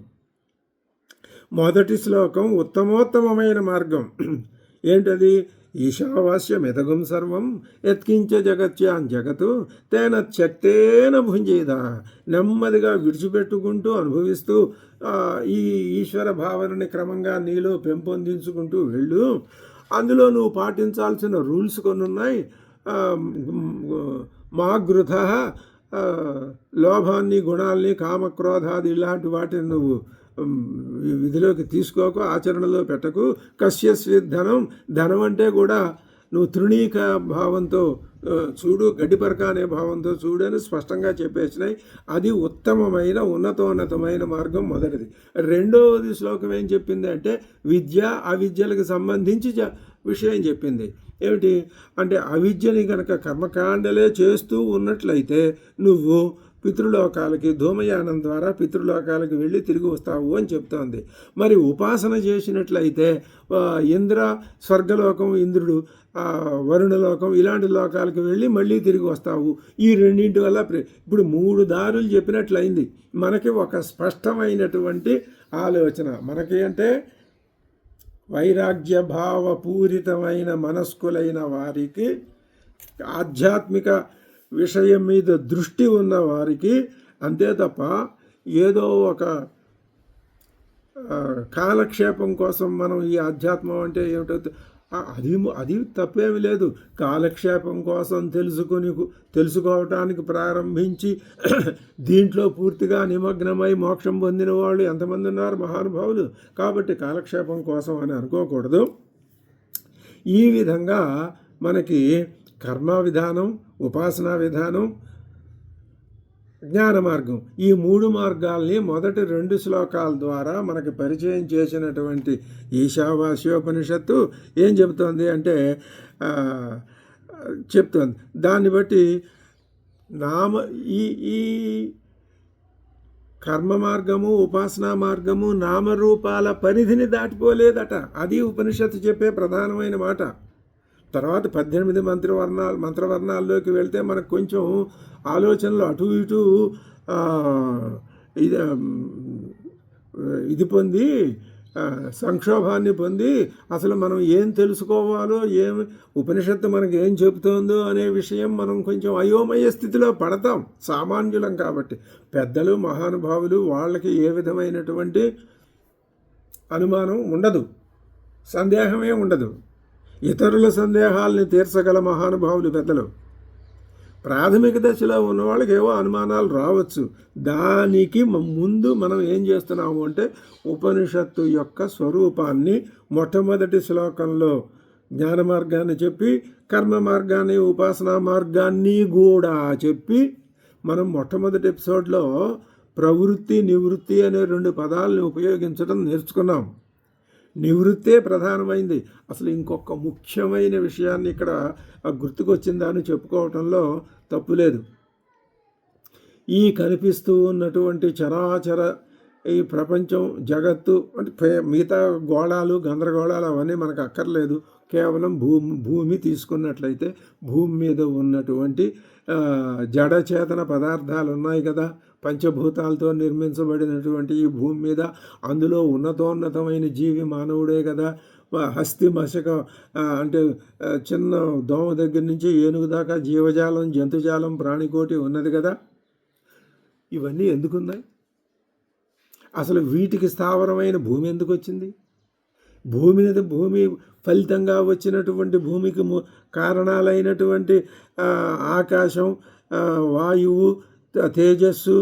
మొదటి శ్లోకం ఉత్తమోత్తమైన మార్గం ఏంటది? ఈశావాస్యమిదగం సర్వం యత్కించ జగత్యాన్ జగతు తేన శక్తేన భుంజేద. నెమ్మదిగా విడిచిపెట్టుకుంటూ అనుభవిస్తూ ఈ ఈశ్వర భావనని క్రమంగా నీలో పెంపొందించుకుంటూ వెళ్ళు. అందులో నువ్వు పాటించాల్సిన రూల్స్ కొన్ని ఉన్నాయి. మాగృధ లోభాన్ని గుణాల్ని కామక్రోధాది ఇలాంటి వాటిని నువ్వు విధిలోకి తీసుకోకు, ఆచరణలో పెట్టకు. కస్యస్య ధనం, ధనం అంటే కూడా నువ్వు తృణీక భావంతో చూడు, గడ్డిపరక అనే భావంతో చూడు అని స్పష్టంగా చెప్పేసినాయి. అది ఉత్తమమైన ఉన్నతోన్నతమైన మార్గం మొదటిది. రెండవది శ్లోకం ఏం చెప్పింది అంటే విద్య అవిద్యలకు సంబంధించి విషయం చెప్పింది. ఏమిటి అంటే అవిద్యని కనుక కర్మకాండలే చేస్తూ ఉన్నట్లయితే నువ్వు పితృలోకాలకి ధూమయానం ద్వారా పితృలోకాలకి వెళ్ళి తిరిగి వస్తావు అని చెప్తోంది. మరి ఉపాసన చేసినట్లయితే ఇంద్ర స్వర్గలోకం, ఇంద్రుడు వరుణలోకం ఇలాంటి లోకాలకు వెళ్ళి మళ్ళీ తిరిగి వస్తావు. ఈ రెండింటి వల్ల ఇప్పుడు 3 దారులు చెప్పినట్లయింది. మనకి ఒక స్పష్టమైనటువంటి ఆలోచన. మనకి అంటే వైరాగ్య భావపూరితమైన మనస్కులైన వారికి, ఆధ్యాత్మిక విషయం మీద దృష్టి ఉన్న వారికి, అంతే తప్ప ఏదో ఒక కాలక్షేపం కోసం మనం ఈ ఆధ్యాత్మం అంటే ఏమిటో అది తప్పేమి లేదు. కాలక్షేపం కోసం తెలుసుకోవటానికి ప్రారంభించి దీంట్లో పూర్తిగా నిమగ్నమై మోక్షం పొందిన వాళ్ళు ఎంతమంది ఉన్నారు మహానుభావులు. కాబట్టి కాలక్షేపం కోసం అని అనుకోకూడదు. ఈ విధంగా మనకి కర్మ విధానం, ఉపాసనా విధానం, జ్ఞాన మార్గం, ఈ 3 మార్గాల్ని మొదటి 2 శ్లోకాల ద్వారా మనకి పరిచయం చేసినటువంటి ఈశావాస్యోపనిషత్తు ఏం చెబుతోంది అంటే చెప్తోంది. దాన్ని బట్టి ఈ కర్మ మార్గము, ఉపాసనా మార్గము నామరూపాల పరిధిని దాటిపోలేదట. అది ఉపనిషత్తు చెప్పే ప్రధానమైన మాట. తర్వాత 18 మంత్రవర్ణాల్లోకి వెళ్తే మనకు కొంచెం ఆలోచనలు అటు ఇటు ఇది పొంది సంక్షోభాన్ని పొంది అసలు మనం ఏం తెలుసుకోవాలో, ఉపనిషత్తు మనకి ఏం చెబుతోందో అనే విషయం మనం కొంచెం అయోమయ స్థితిలో పడతాం, సామాన్యులం కాబట్టి. పెద్దలు మహానుభావులు వాళ్ళకి ఏ విధమైనటువంటి అనుమానం ఉండదు, సందేహమే ఉండదు. ఇతరుల సందేహాలని తీర్చగల మహానుభావులు పెద్దలు. ప్రాథమిక దశలో ఉన్న వాళ్ళకి ఏవో అనుమానాలు రావచ్చు. దానికి ముందు మనం ఏం చేస్తున్నాము అంటే ఉపనిషత్తు యొక్క స్వరూపాన్ని మొట్టమొదటి శ్లోకంలో జ్ఞాన మార్గాన్ని చెప్పి, కర్మ మార్గాన్ని, ఉపాసనా మార్గాన్ని కూడా చెప్పి, మనం మొట్టమొదటి ఎపిసోడ్లో ప్రవృత్తి, నివృత్తి అనే 2 పదాలను ఉపయోగించడం నేర్చుకున్నాం. నివృత్తే ప్రధానమైంది. అసలు ఇంకొక ముఖ్యమైన విషయాన్ని ఇక్కడ గుర్తుకొచ్చిందా అని చెప్పుకోవటంలో తప్పులేదు. ఈ కనిపిస్తూ ఉన్నటువంటి చరాచర ఈ ప్రపంచం, జగత్తు అంటే మిగతా గోళాలు, గందరగోళాలు అవన్నీ మనకు అక్కర్లేదు. కేవలం భూమి తీసుకున్నట్లయితే భూమి మీద ఉన్నటువంటి జడచేతన పదార్థాలు ఉన్నాయి కదా, పంచభూతాలతో నిర్మించబడినటువంటి ఈ భూమి మీద, అందులో ఉన్నతోన్నతమైన జీవి మానవుడే కదా. హస్తి మశక అంటే చిన్న దోమ దగ్గర నుంచి ఏనుగు దాకా జీవజాలం, జంతుజాలం, ప్రాణికోటి ఉన్నది కదా. ఇవన్నీ ఎందుకున్నాయి? అసలు వీటికి స్థావరమైన భూమి ఎందుకు వచ్చింది? భూమి ఫలితంగా వచ్చినటువంటి భూమికి కారణాలైనటువంటి ఆకాశం, వాయువు, తేజస్సు,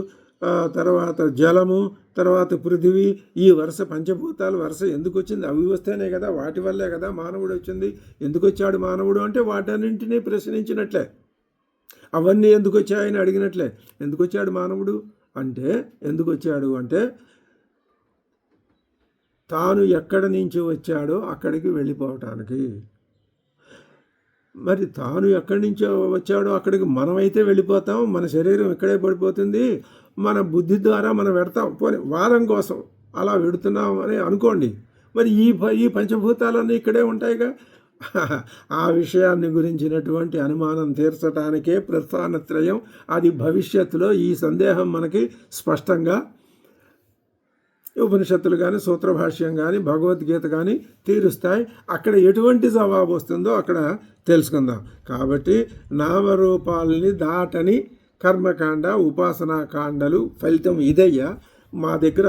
తర్వాత జలము, తర్వాత పృథివీ, ఈ వరుస పంచభూతాలు వరుస ఎందుకు వచ్చింది? అవి వస్తేనే కదా, వాటి వల్లే కదా మానవుడు వచ్చింది. ఎందుకు వచ్చాడు మానవుడు అంటే వాటన్నింటినీ ప్రశ్నించినట్లే. అవన్నీ ఎందుకు వచ్చాయని అడిగినట్లే. ఎందుకు వచ్చాడు మానవుడు అంటే, ఎందుకు వచ్చాడు అంటే తాను ఎక్కడి నుంచి వచ్చాడో అక్కడికి వెళ్ళిపోవటానికి. మరి తాను ఎక్కడి నుంచో వచ్చాడో అక్కడికి మనమైతే వెళ్ళిపోతాం, మన శరీరం ఇక్కడే పడిపోతుంది, మన బుద్ధి ద్వారా మనం పెడతాం. పోనీ వాదం కోసం అలా పెడుతున్నాం అని అనుకోండి. మరి ఈ పంచభూతాలన్నీ ఇక్కడే ఉంటాయిగా. ఆ విషయాన్ని గురించినటువంటి అనుమానం తీర్చడానికే ప్రస్థానత్రయం. అది భవిష్యత్తులో ఈ సందేహం మనకి స్పష్టంగా ఉపనిషత్తులు కానీ, సూత్రభాష్యం కానీ, భగవద్గీత కానీ తీరుస్తాయి. అక్కడ ఎటువంటి జవాబు వస్తుందో అక్కడ తెలుసుకుందాం. కాబట్టి నామరూపాలని దాటని కర్మకాండ, ఉపాసనాకాండలు ఫలితం ఇదయ్యా. మా దగ్గర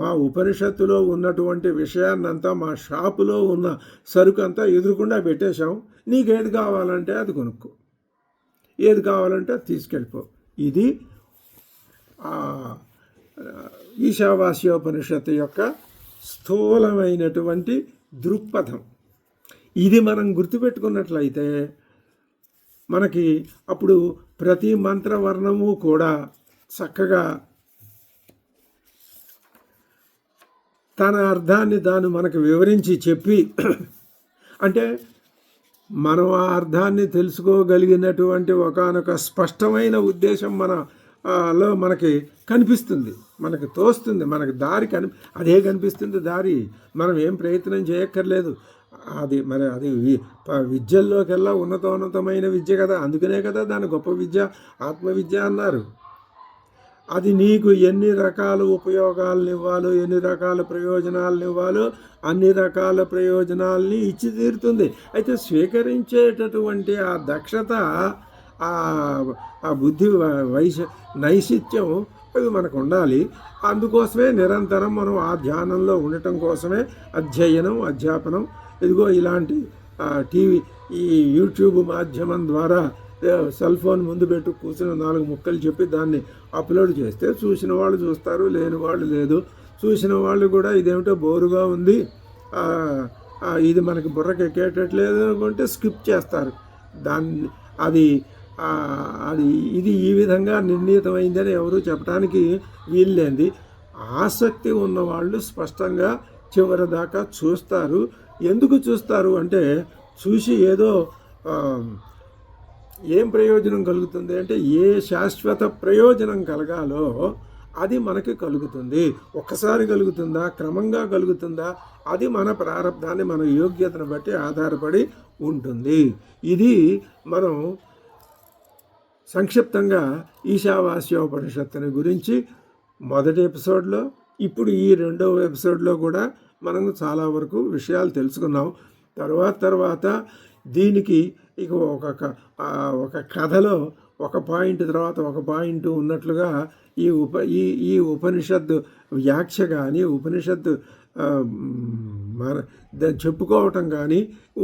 మా ఉపనిషత్తులో ఉన్నటువంటి విషయాన్నంతా మా షాపులో ఉన్న సరుకు అంతా ఎదురుకుండా పెట్టేశాం. నీకేది కావాలంటే అది కొనుక్కో, ఏది కావాలంటే అది తీసుకెళ్ళిపో. ఇది ఈశావాస్యోపనిషత్తు యొక్క స్థూలమైనటువంటి దృక్పథం. ఇది మనం గుర్తుపెట్టుకున్నట్లయితే మనకి అప్పుడు ప్రతి మంత్రవర్ణము కూడా చక్కగా తన అర్థాన్ని తాను మనకు వివరించి చెప్పి, అంటే మనం ఆ అర్థాన్ని తెలుసుకోగలిగినటువంటి ఒకానొక స్పష్టమైన ఉద్దేశం లో మనకి కనిపిస్తుంది, మనకి తోస్తుంది, మనకి దారి అదే కనిపిస్తుంది దారి. మనం ఏం ప్రయత్నం చేయక్కర్లేదు. అది విద్యల్లోకెల్లా ఉన్నతోన్నతమైన విద్య కదా, అందుకనే కదా దాని గొప్ప విద్య ఆత్మవిద్య అన్నారు. అది నీకు ఎన్ని రకాల ఉపయోగాలను ఇవ్వాలో, ఎన్ని రకాల ప్రయోజనాలను ఇవ్వాలో అన్ని రకాల ప్రయోజనాలని ఇచ్చి తీరుతుంది. అయితే స్వీకరించేటటువంటి ఆ దక్షత, ఆ బుద్ధి నైశిత్యం అవి మనకు ఉండాలి. అందుకోసమే నిరంతరం మనం ఆ ధ్యానంలో ఉండటం కోసమే అధ్యయనం, అధ్యాపనం. ఇదిగో ఇలాంటి ఈ యూట్యూబ్ మాధ్యమం ద్వారా సెల్ ఫోన్ ముందు పెట్టు కూర్చుని 4 ముక్కలు చెప్పి దాన్ని అప్లోడ్ చేస్తే చూసిన వాళ్ళు చూస్తారు, లేని వాళ్ళు లేదు. చూసిన వాళ్ళు కూడా ఇదేమిటో బోరుగా ఉంది, ఇది మనకి బుర్రకి ఎక్కేటట్లేదు అనుకుంటే స్కిప్ చేస్తారు దాన్ని. ఇది ఈ విధంగా నిర్ణీతమైందని ఎవరు చెప్పడానికి వీల్లేంది. ఆసక్తి ఉన్నవాళ్ళు స్పష్టంగా చివరి దాకా చూస్తారు. ఎందుకు చూస్తారు అంటే, చూసి ఏదో ఏం ప్రయోజనం కలుగుతుంది అంటే, ఏ శాశ్వత ప్రయోజనం కలగాలో అది మనకి కలుగుతుంది. ఒక్కసారి కలుగుతుందా, క్రమంగా కలుగుతుందా, అది మన ప్రారంధాన్ని, మన యోగ్యతను బట్టి ఆధారపడి ఉంటుంది. ఇది మనం సంక్షిప్తంగా ఈశావాస్యోపనిషత్తుని గురించి మొదటి ఎపిసోడ్లో, ఇప్పుడు ఈ 2వ ఎపిసోడ్లో కూడా మనం చాలా వరకు విషయాలు తెలుసుకున్నాం. తర్వాత దీనికి ఇక ఒక కథలో ఒక పాయింట్ తర్వాత ఒక పాయింట్ ఉన్నట్లుగా ఈ ఉపనిషత్తు వ్యాఖ్య కానీ, ఉపనిషత్తు చెప్పుకోవటం కానీ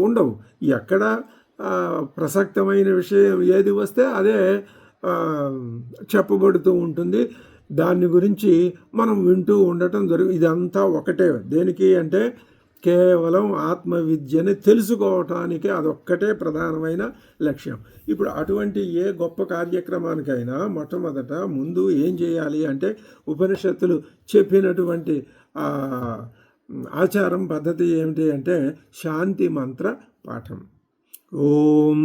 ఉండవు. ఎక్కడ ప్రసక్తమైన విషయం ఏది వస్తే అదే చెప్పబడుతూ ఉంటుంది. దాని గురించి మనం వింటూ ఉండటం ఇదంతా ఒకటే. దేనికి అంటే కేవలం ఆత్మవిద్యని తెలుసుకోవటానికి అదొక్కటే ప్రధానమైన లక్ష్యం. ఇప్పుడు అటువంటి ఏ గొప్ప కార్యక్రమానికైనా మొట్టమొదట ముందు ఏం చేయాలి అంటే, ఉపనిషత్తులు చెప్పినటువంటి ఆచారం పద్ధతి ఏమిటి అంటే శాంతి మంత్ర పాఠం. ఓం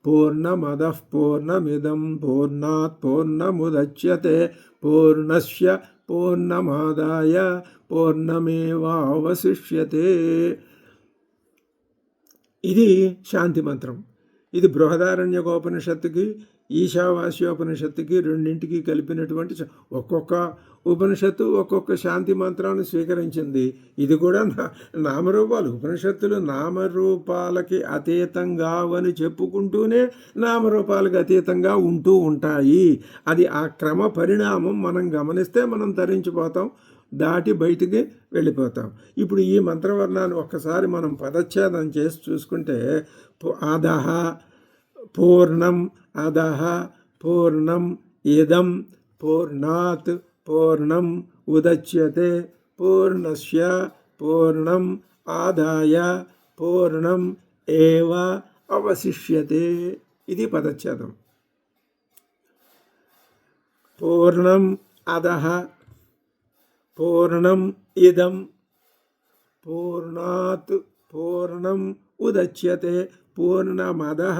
పూర్ణమదః పూర్ణమిదం పూర్ణాత్ పూర్ణముదచ్యతే పూర్ణస్య పూర్ణమాదాయ పూర్ణమేవావశిష్యతే. ఇది శాంతి మంత్రం. ఇది బృహదారణ్యకోపనిషత్తుకి ఈశావాస్యోపనిషత్తుకి రెండింటికి కలిపినటువంటి ఒక్కొక్క ఉపనిషత్తు ఒక్కొక్క శాంతి మంత్రాన్ని స్వీకరించింది. ఇది కూడా నామరూపాలు. ఉపనిషత్తులు నామరూపాలకి అతీతంగా అని చెప్పుకుంటూనే నామరూపాలకు అతీతంగా ఉంటూ ఉంటాయి. అది ఆ క్రమ పరిణామం మనం గమనిస్తే మనం తరించిపోతాం, దాటి బయటికి వెళ్ళిపోతాం. ఇప్పుడు ఈ మంత్రవర్ణాన్ని ఒక్కసారి మనం పదచ్ఛేదం చేసి చూసుకుంటే, అదహ పూర్ణం, అదహ పూర్ణం, ఇదం పూర్ణాత్ పూర్ణం ఉదచ్యతే పూర్ణస్య పూర్ణం ఆదాయ పూర్ణం ఏవ అవశిష్యతే. ఇది పదచ్ఛేదం. పూర్ణం అదహ పూర్ణం ఇదం పూర్ణాత్ పూర్ణం ఉదచ్యతే పూర్ణమదః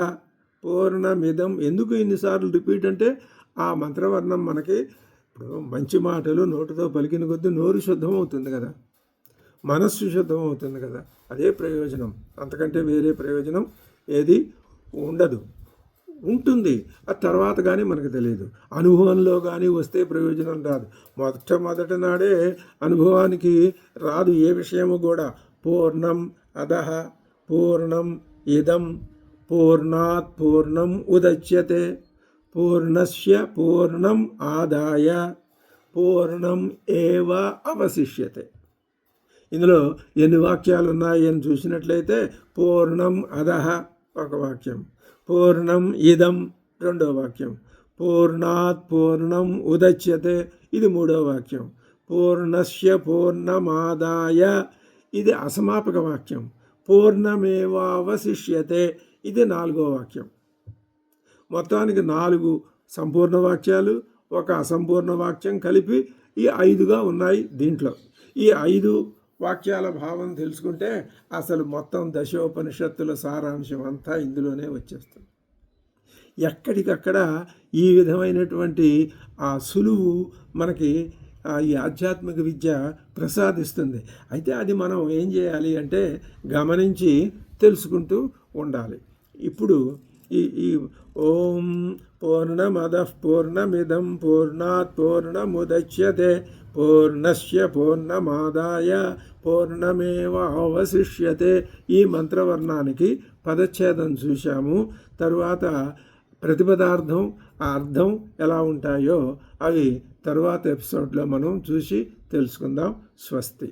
పూర్ణమిదం. ఎందుకు ఇన్నిసార్లు రిపీట్ అంటే, ఆ మంత్రవర్ణం మనకి ఇప్పుడు మంచి మాటలు నోటితో పలికిన కొద్దీ నోరు శుద్ధం అవుతుంది కదా, మనస్సు శుద్ధం అవుతుంది కదా, అదే ప్రయోజనం. అంతకంటే వేరే ప్రయోజనం ఏది ఉండదు. ఉంటుంది, ఆ తర్వాత కానీ మనకు తెలియదు. అనుభవంలో కానీ వస్తే ప్రయోజనం రాదు. మొదట నాడే అనుభవానికి రాదు ఏ విషయము కూడా. పూర్ణం అదహ పూర్ణం ఇదం పూర్ణాత్ పూర్ణం ఉదచ్యతే పూర్ణస్య పూర్ణం ఆదాయ పూర్ణం ఏవ అవశిష్యతే. ఇందులో ఎన్ని వాక్యాలు ఉన్నాయి అని చూసినట్లయితే, పూర్ణం అదహ ఒక వాక్యం, పూర్ణం ఇదం రెండో వాక్యం, పూర్ణాత్ పూర్ణం ఉదచ్యతే, ఇది 3వ వాక్యం. పూర్ణస్య పూర్ణమాదాయ, ఇది అసమాపక వాక్యం. పూర్ణమేవావశిష్యతే, ఇది 4వ వాక్యం. మొత్తానికి 4 సంపూర్ణ వాక్యాలు, ఒక అసంపూర్ణ వాక్యం కలిపి ఈ 5గా ఉన్నాయి దీంట్లో. ఈ 5 వాక్యాల భావం తెలుసుకుంటే అసలు మొత్తం దశోపనిషత్తుల సారాంశం అంతా ఇందులోనే వచ్చేస్తుంది. ఎక్కడికక్కడ ఈ విధమైనటువంటి ఆ సులువు మనకి ఈ ఆధ్యాత్మిక విద్య ప్రసాదిస్తుంది. అయితే అది మనం ఏం చేయాలి అంటే గమనించి తెలుసుకుంటూ ఉండాలి. ఇప్పుడు ఈ ఓం పూర్ణమదః పూర్ణమిదం పూర్ణాత్ పూర్ణముదచ్యతే పూర్ణస్య పూర్ణమాదాయ పూర్ణమేవావశిష్యతే, ఈ మంత్రవర్ణానికి పదచ్ఛేదం చూశాము. తరువాత ప్రతిపదార్థం, ఆ అర్థం ఎలా ఉంటాయో అవి తరువాత ఎపిసోడ్లో మనం చూసి తెలుసుకుందాం. స్వస్తి.